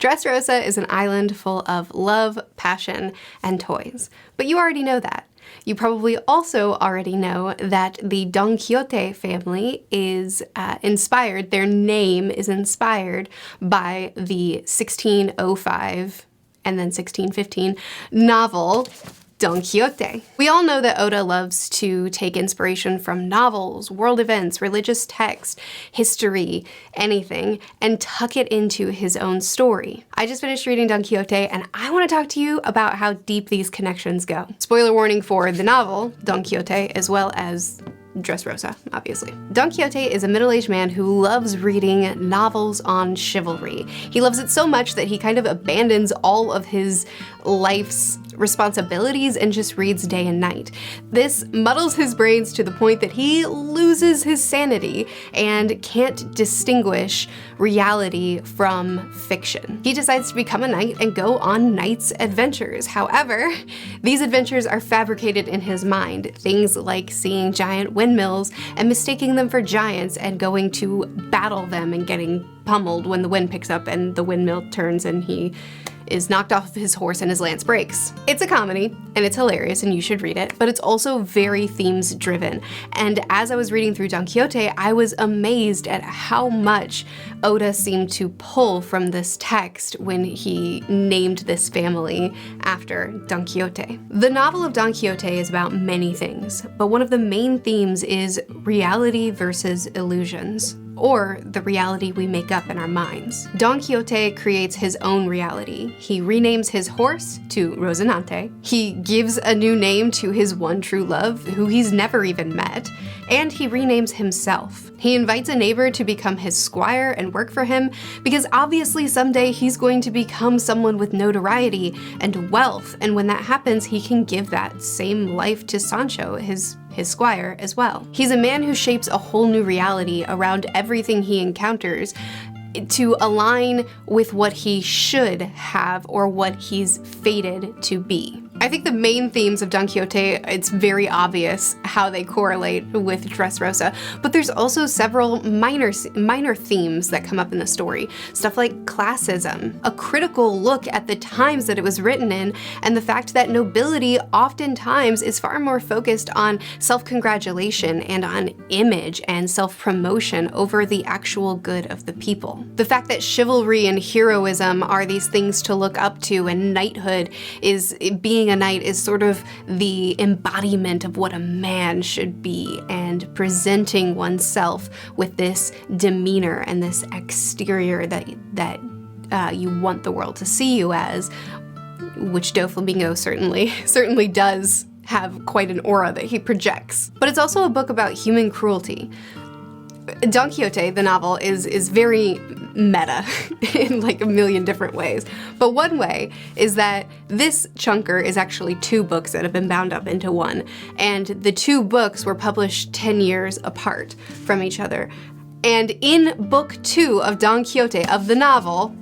Dressrosa is an island full of love, passion, and toys. But you already know that. You probably also already know that the Don Quixote family is inspired, their name is inspired by the 1605 and then 1615 novel Don Quixote. We all know that Oda loves to take inspiration from novels, world events, religious text, history, anything, and tuck it into his own story. I just finished reading Don Quixote and I want to talk to you about how deep these connections go. Spoiler warning for the novel, Don Quixote, as well as Dressrosa, obviously. Don Quixote is a middle-aged man who loves reading novels on chivalry. He loves it so much that he kind of abandons all of his life's responsibilities and just reads day and night. This muddles his brains to the point that he loses his sanity and can't distinguish reality from fiction. He decides to become a knight and go on knight's adventures. However, these adventures are fabricated in his mind. Things like seeing giant windmills and mistaking them for giants and going to battle them and getting pummeled when the wind picks up and the windmill turns and he is knocked off his horse and his lance breaks. It's a comedy, and it's hilarious, and you should read it, but it's also very themes driven. And as I was reading through Don Quixote, I was amazed at how much Oda seemed to pull from this text when he named this family after Don Quixote. The novel of Don Quixote is about many things, but one of the main themes is reality versus illusions, or the reality we make up in our minds. Don Quixote creates his own reality. He renames his horse to Rocinante. He gives a new name to his one true love, who he's never even met, and he renames himself. He invites a neighbor to become his squire and work for him, because obviously someday he's going to become someone with notoriety and wealth, and when that happens, he can give that same life to Sancho, his squire, as well. He's a man who shapes a whole new reality around everything he encounters to align with what he should have or what he's fated to be. I think the main themes of Don Quixote, it's very obvious how they correlate with Dressrosa, but there's also several minor themes that come up in the story. Stuff like classism, a critical look at the times that it was written in, and the fact that nobility oftentimes is far more focused on self-congratulation and on image and self-promotion over the actual good of the people. The fact that chivalry and heroism are these things to look up to, and knighthood is being a knight is sort of the embodiment of what a man should be, and presenting oneself with this demeanor and this exterior that you want the world to see you as, which Doflamingo certainly does have quite an aura that he projects. But it's also a book about human cruelty. Don Quixote, the novel, is very meta in like a million different ways. But one way is that this chunker is actually two books that have been bound up into one. And the two books were published 10 years apart from each other. And in book 2 of Don Quixote, of the novel,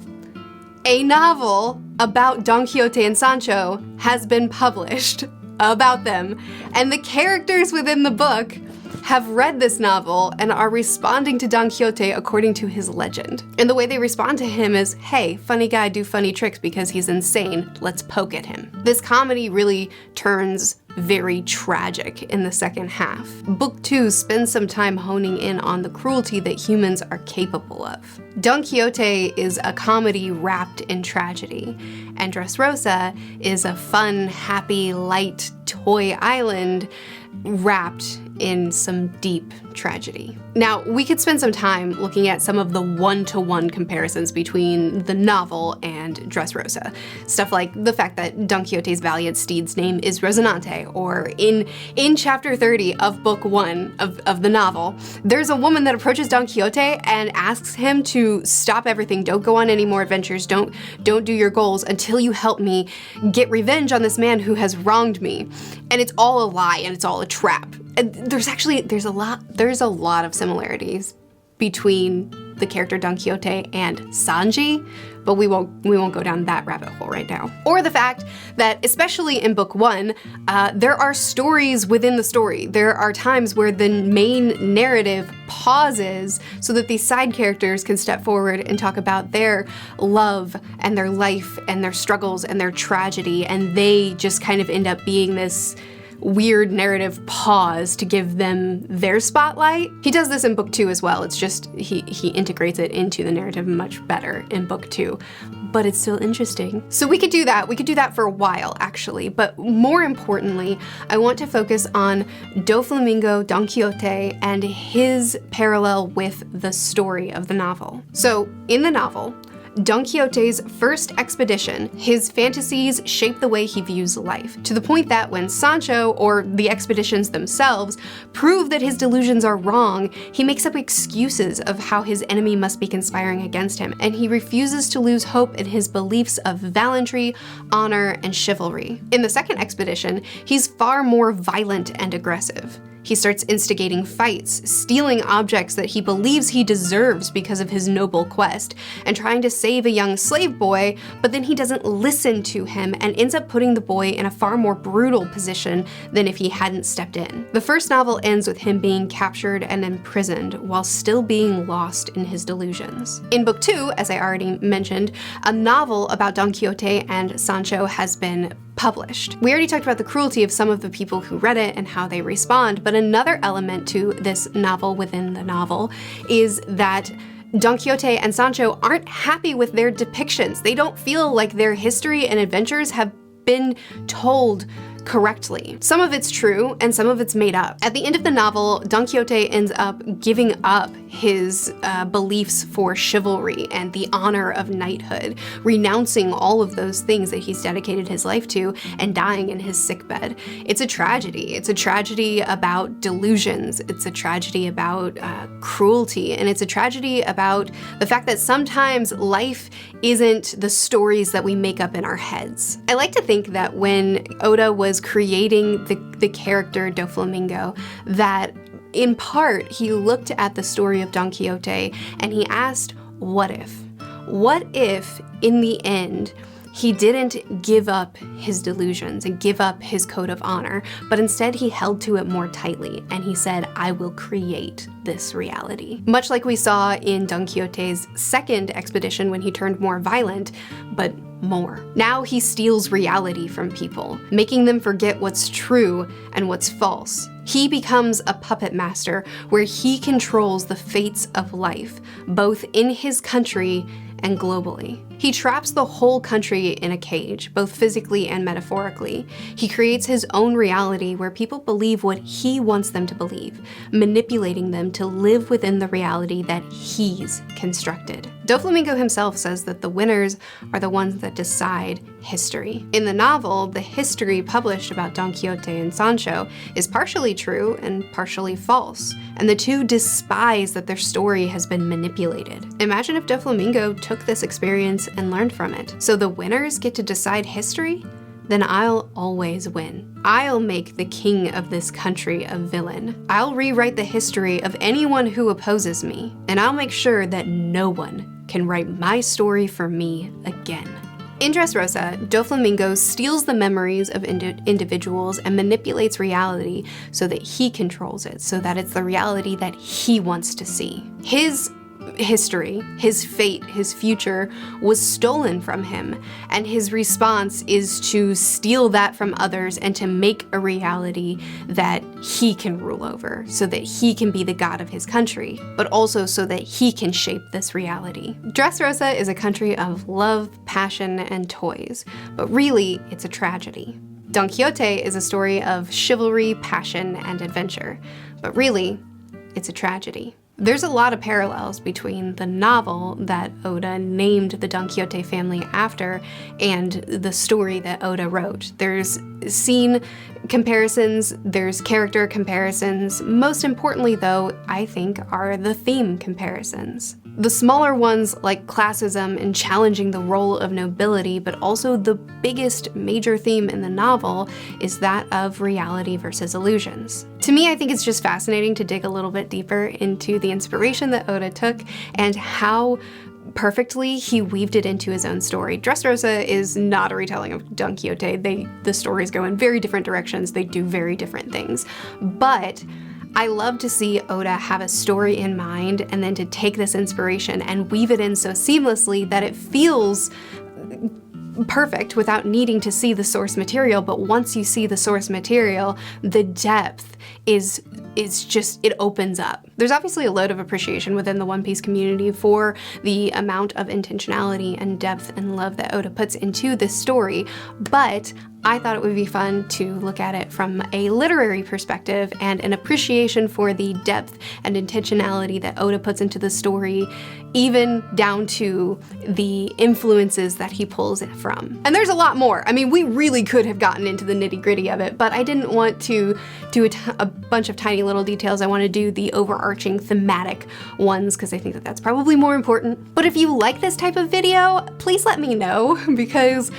a novel about Don Quixote and Sancho has been published about them. And the characters within the book have read this novel and are responding to Don Quixote according to his legend. And the way they respond to him is, hey, funny guy do funny tricks because he's insane, let's poke at him. This comedy really turns very tragic in the second half. Book 2 spends some time honing in on the cruelty that humans are capable of. Don Quixote is a comedy wrapped in tragedy, and Dressrosa is a fun, happy, light toy island wrapped in some deep tragedy. Now, we could spend some time looking at some of the one-to-one comparisons between the novel and Dressrosa. Stuff like the fact that Don Quixote's valiant steed's name is Rocinante, or in chapter 30 of book 1 of the novel, there's a woman that approaches Don Quixote and asks him to stop everything, don't go on any more adventures, don't do your goals until you help me get revenge on this man who has wronged me. And it's all a lie and it's all a trap. And there's a lot of similarities between the character Don Quixote and Sanji, but we won't go down that rabbit hole right now. Or the fact that, especially in book 1, there are stories within the story. There are times where the main narrative pauses so that these side characters can step forward and talk about their love and their life and their struggles and their tragedy, and they just kind of end up being this weird narrative pause to give them their spotlight. He does this in book 2 as well. It's just he integrates it into the narrative much better in book 2, but it's still interesting. So we could do that. We could do that for a while, actually. But more importantly, I want to focus on Doflamingo, Don Quixote, and his parallel with the story of the novel. So in the novel, Don Quixote's first expedition, his fantasies shape the way he views life, to the point that when Sancho, or the expeditions themselves, prove that his delusions are wrong, he makes up excuses of how his enemy must be conspiring against him, and he refuses to lose hope in his beliefs of valiantry, honor, and chivalry. In the second expedition, he's far more violent and aggressive. He starts instigating fights, stealing objects that he believes he deserves because of his noble quest, and trying to save a young slave boy, but then he doesn't listen to him and ends up putting the boy in a far more brutal position than if he hadn't stepped in. The first novel ends with him being captured and imprisoned while still being lost in his delusions. In book 2, as I already mentioned, a novel about Don Quixote and Sancho has been published. We already talked about the cruelty of some of the people who read it and how they respond, but another element to this novel within the novel is that Don Quixote and Sancho aren't happy with their depictions. They don't feel like their history and adventures have been told correctly. Some of it's true and some of it's made up. At the end of the novel, Don Quixote ends up giving up his beliefs for chivalry and the honor of knighthood, renouncing all of those things that he's dedicated his life to and dying in his sickbed. It's a tragedy. It's a tragedy about delusions. It's a tragedy about cruelty, and it's a tragedy about the fact that sometimes life isn't the stories that we make up in our heads. I like to think that when Oda was creating the character Doflamingo, that in part he looked at the story of Don Quixote and he asked, what if? What if, in the end, he didn't give up his delusions and give up his code of honor, but instead he held to it more tightly and he said, I will create this reality. Much like we saw in Don Quixote's second expedition when he turned more violent, but more. Now he steals reality from people, making them forget what's true and what's false. He becomes a puppet master where he controls the fates of life, both in his country and globally. He traps the whole country in a cage, both physically and metaphorically. He creates his own reality where people believe what he wants them to believe, manipulating them to live within the reality that he's constructed. Doflamingo himself says that the winners are the ones that decide history. In the novel, the history published about Don Quixote and Sancho is partially true and partially false, and the two despise that their story has been manipulated. Imagine if Doflamingo took this experience and learned from it. So the winners get to decide history? Then I'll always win. I'll make the king of this country a villain. I'll rewrite the history of anyone who opposes me, and I'll make sure that no one can write my story for me again. In Dressrosa, Doflamingo steals the memories of individuals and manipulates reality so that he controls it, so that it's the reality that he wants to see. His history, his fate, his future was stolen from him, and his response is to steal that from others and to make a reality that he can rule over, so that he can be the god of his country, but also so that he can shape this reality. Dressrosa is a country of love, passion, and toys, but really it's a tragedy. Don Quixote is a story of chivalry, passion, and adventure, but really it's a tragedy. There's a lot of parallels between the novel that Oda named the Don Quixote family after and the story that Oda wrote. There's scene comparisons, there's character comparisons. Most importantly, though, I think, are the theme comparisons. The smaller ones like classism and challenging the role of nobility, but also the biggest major theme in the novel is that of reality versus illusions. To me, I think it's just fascinating to dig a little bit deeper into the inspiration that Oda took and how perfectly he weaved it into his own story. Dressrosa is not a retelling of Don Quixote. The stories go in very different directions. They do very different things. But I love to see Oda have a story in mind and then to take this inspiration and weave it in so seamlessly that it feels perfect without needing to see the source material. But once you see the source material, the depth is just, it opens up. There's obviously a load of appreciation within the One Piece community for the amount of intentionality and depth and love that Oda puts into this story, but I thought it would be fun to look at it from a literary perspective and an appreciation for the depth and intentionality that Oda puts into the story, even down to the influences that he pulls it from. And there's a lot more. I mean, we really could have gotten into the nitty-gritty of it, but I didn't want to do a bunch of tiny little details. I want to do the overarching thematic ones because I think that that's probably more important. But if you like this type of video, please let me know, because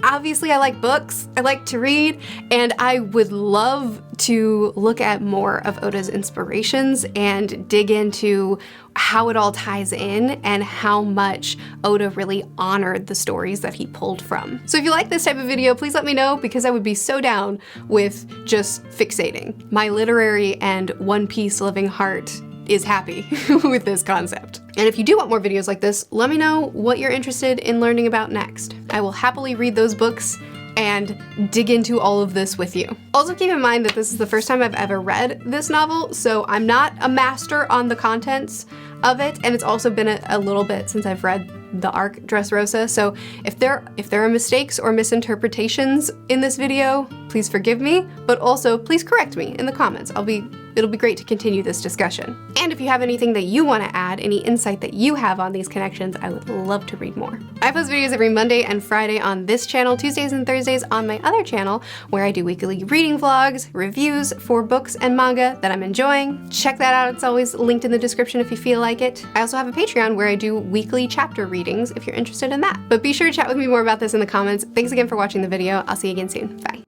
obviously I like books, I like to read, and I would love to look at more of Oda's inspirations and dig into how it all ties in and how much Oda really honored the stories that he pulled from. So if you like this type of video, please let me know, because I would be so down with just fixating. My literary and One Piece loving heart is happy with this concept. And if you do want more videos like this, let me know what you're interested in learning about next. I will happily read those books and dig into all of this with you. Also keep in mind that this is the first time I've ever read this novel, so I'm not a master on the contents of it, and it's also been a little bit since I've read the arc Dressrosa, so if there are mistakes or misinterpretations in this video, please forgive me, but also please correct me in the comments. It'll be great to continue this discussion. And if you have anything that you want to add, any insight that you have on these connections, I would love to read more. I post videos every Monday and Friday on this channel, Tuesdays and Thursdays on my other channel, where I do weekly reading vlogs, reviews for books and manga that I'm enjoying. Check that out, it's always linked in the description if you feel like it. I also have a Patreon where I do weekly chapter readings if you're interested in that. But be sure to chat with me more about this in the comments. Thanks again for watching the video. I'll see you again soon. Bye.